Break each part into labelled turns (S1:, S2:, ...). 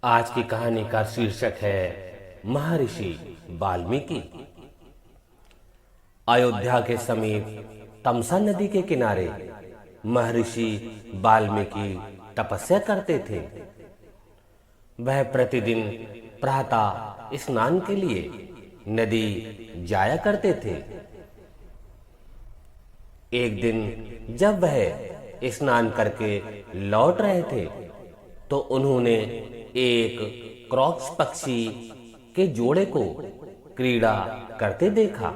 S1: आज की कहानी का शीर्षक है महर्षि वाल्मीकि। अयोध्या के समीप तमसा नदी के किनारे महर्षि वाल्मीकि तपस्या करते थे। वह प्रतिदिन प्रातः स्नान के लिए नदी जाया करते थे। एक दिन जब वह स्नान करके लौट रहे थे तो उन्होंने एक क्रॉक्स पक्षी के जोड़े को क्रीड़ा करते देखा।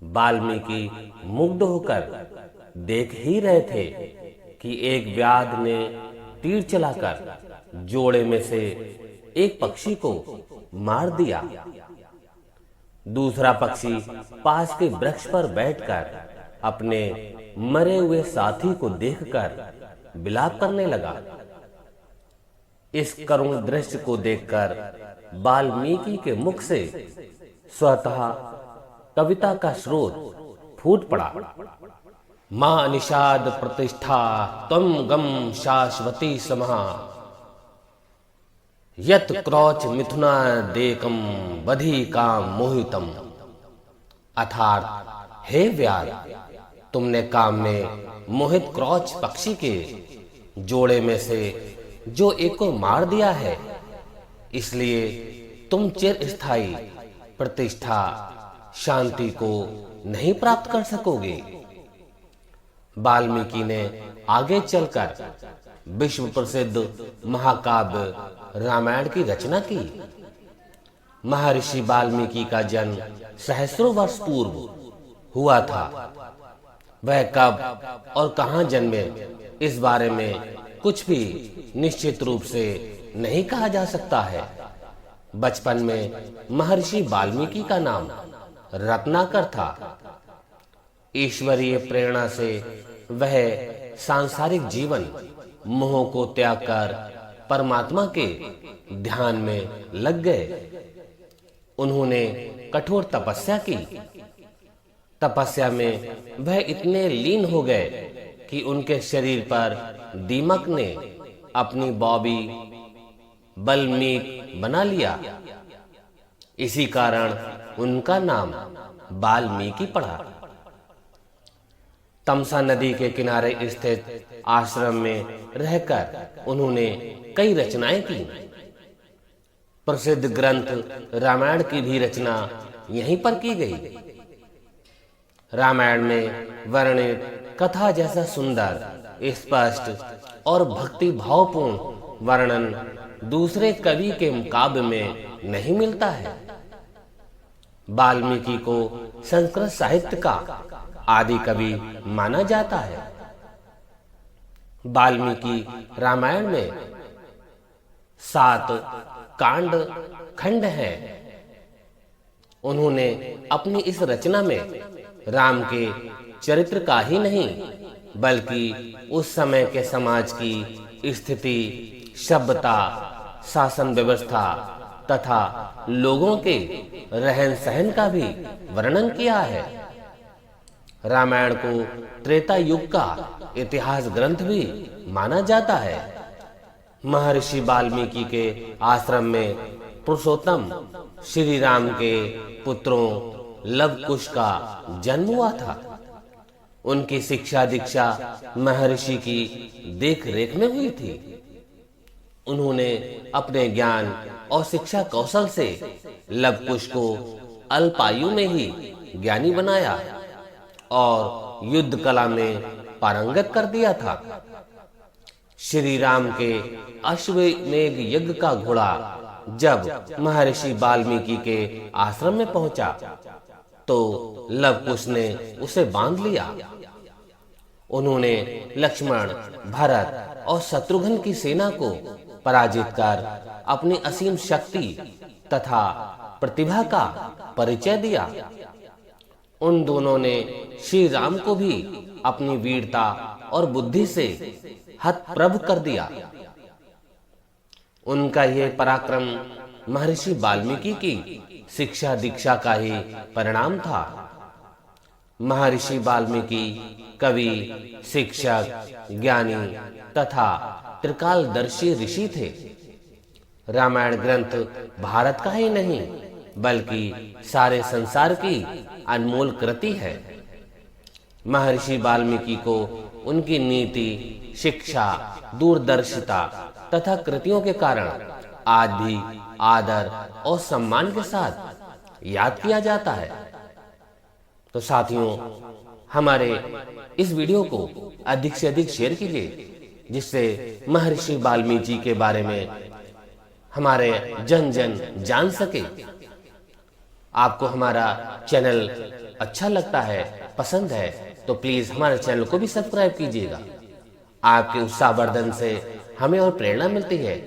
S1: वाल्मीकि मुग्ध होकर देख ही रहे थे कि एक व्याध ने तीर चलाकर जोड़े में से एक पक्षी को मार दिया। दूसरा पक्षी पास के वृक्ष पर बैठकर अपने मरे हुए साथी को देखकर विलाप करने लगा। इस करुण दृश्य को देखकर वाल्मीकि के मुख से स्वतः कविता का स्रोत फूट पड़ा। मां निषाद प्रतिष्ठा त्वं गम शाश्वती समहा यत क्रोच मिथुना देकम बधी काम मोहितम। अर्थात हे व्याध, तुमने काम में मोहित क्रोच पक्षी के जोड़े में से जो एक को मार दिया है, इसलिए तुम चिर स्थायी प्रतिष्ठा शांति को नहीं प्राप्त कर सकोगे। वाल्मीकि ने आगे चलकर विश्व प्रसिद्ध महाकाव्य रामायण की रचना की। महर्षि वाल्मीकि का जन्म सहस्रों वर्ष पूर्व हुआ था। वह कब और कहां जन्मे, इस बारे में कुछ भी निश्चित रूप से नहीं कहा जा सकता है। बचपन में महर्षि वाल्मीकि का नाम रत्नाकर था। ईश्वरीय प्रेरणा से वह सांसारिक जीवन मोह को त्याग कर परमात्मा के ध्यान में लग गए। उन्होंने कठोर तपस्या की। तपस्या में वह इतने लीन हो गए कि उनके शरीर पर दीमक ने अपनी बॉबी बल्मीक बना लिया। इसी कारण उनका नाम वाल्मीकि पड़ा। तमसा नदी के किनारे स्थित आश्रम में रहकर उन्होंने कई रचनाएं की। प्रसिद्ध ग्रंथ रामायण की भी रचना यहीं पर की गई। रामायण में वर्णित कथा जैसा सुंदर, स्पष्ट और भक्ति भावपूर्ण वर्णन दूसरे कवि के काव्य में नहीं मिलता है। वाल्मीकि को संस्कृत साहित्य का आदि कवि माना जाता है। वाल्मीकि रामायण में 7 कांड खंड हैं। उन्होंने अपनी इस रचना में राम के चरित्र का ही नहीं बल्कि उस समय के समाज की स्थिति, सभ्यता, शासन व्यवस्था तथा लोगों के रहन सहन का भी वर्णन किया है। रामायण को त्रेता युग का इतिहास ग्रंथ भी माना जाता है। महर्षि वाल्मीकि के आश्रम में पुरुषोत्तम श्री राम के पुत्रों लव कुश का जन्म हुआ था। उनकी शिक्षा दीक्षा महर्षि की देख रेख में हुई थी। उन्होंने अपने ज्ञान और शिक्षा कौशल से लव कुश को अल्पायु में ही ज्ञानी बनाया और युद्ध कला में पारंगत कर दिया था। श्री राम के अश्वमेध यज्ञ का घोड़ा जब महर्षि वाल्मीकि के आश्रम में पहुंचा तो लव कुश ने उसे बांध लिया। उन्होंने लक्ष्मण, भरत और शत्रुघ्न की सेना को पराजित कर अपनी असीम शक्ति तथा प्रतिभा का परिचय दिया। उन दोनों ने श्री राम को भी अपनी वीरता और बुद्धि से हतप्रभ कर दिया। उनका यह पराक्रम महर्षि वाल्मीकि की शिक्षा दीक्षा का ही परिणाम था। महर्षि वाल्मीकि कवि, शिक्षक, ज्ञानी तथा त्रिकालदर्शी ऋषि थे। रामायण ग्रंथ भारत का ही नहीं बल्कि सारे संसार की अनमोल कृति है। महर्षि वाल्मीकि को उनकी नीति, शिक्षा, दूरदर्शिता तथा कृतियों के कारण आज भी आदर और सम्मान के साथ याद किया जाता है। तो साथियों, हमारे इस वीडियो को अधिक से अधिक शेयर कीजिए, जिससे महर्षि वाल्मीकि के बारे में हमारे जन जन जान सके। आपको हमारा चैनल अच्छा लगता है, पसंद है, तो प्लीज हमारे चैनल को भी सब्सक्राइब कीजिएगा। आपके उत्साहवर्धन से हमें और प्रेरणा मिलती है,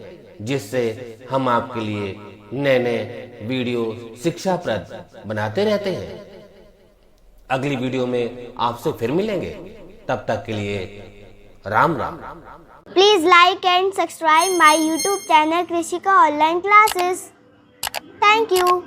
S1: जिससे हम आपके लिए नए नए वीडियो शिक्षाप्रद बनाते रहते हैं। अगली वीडियो में आपसे फिर मिलेंगे, तब तक के लिए Ram Ram.
S2: Please like and subscribe my YouTube channel Krishika Online Classes. Thank you.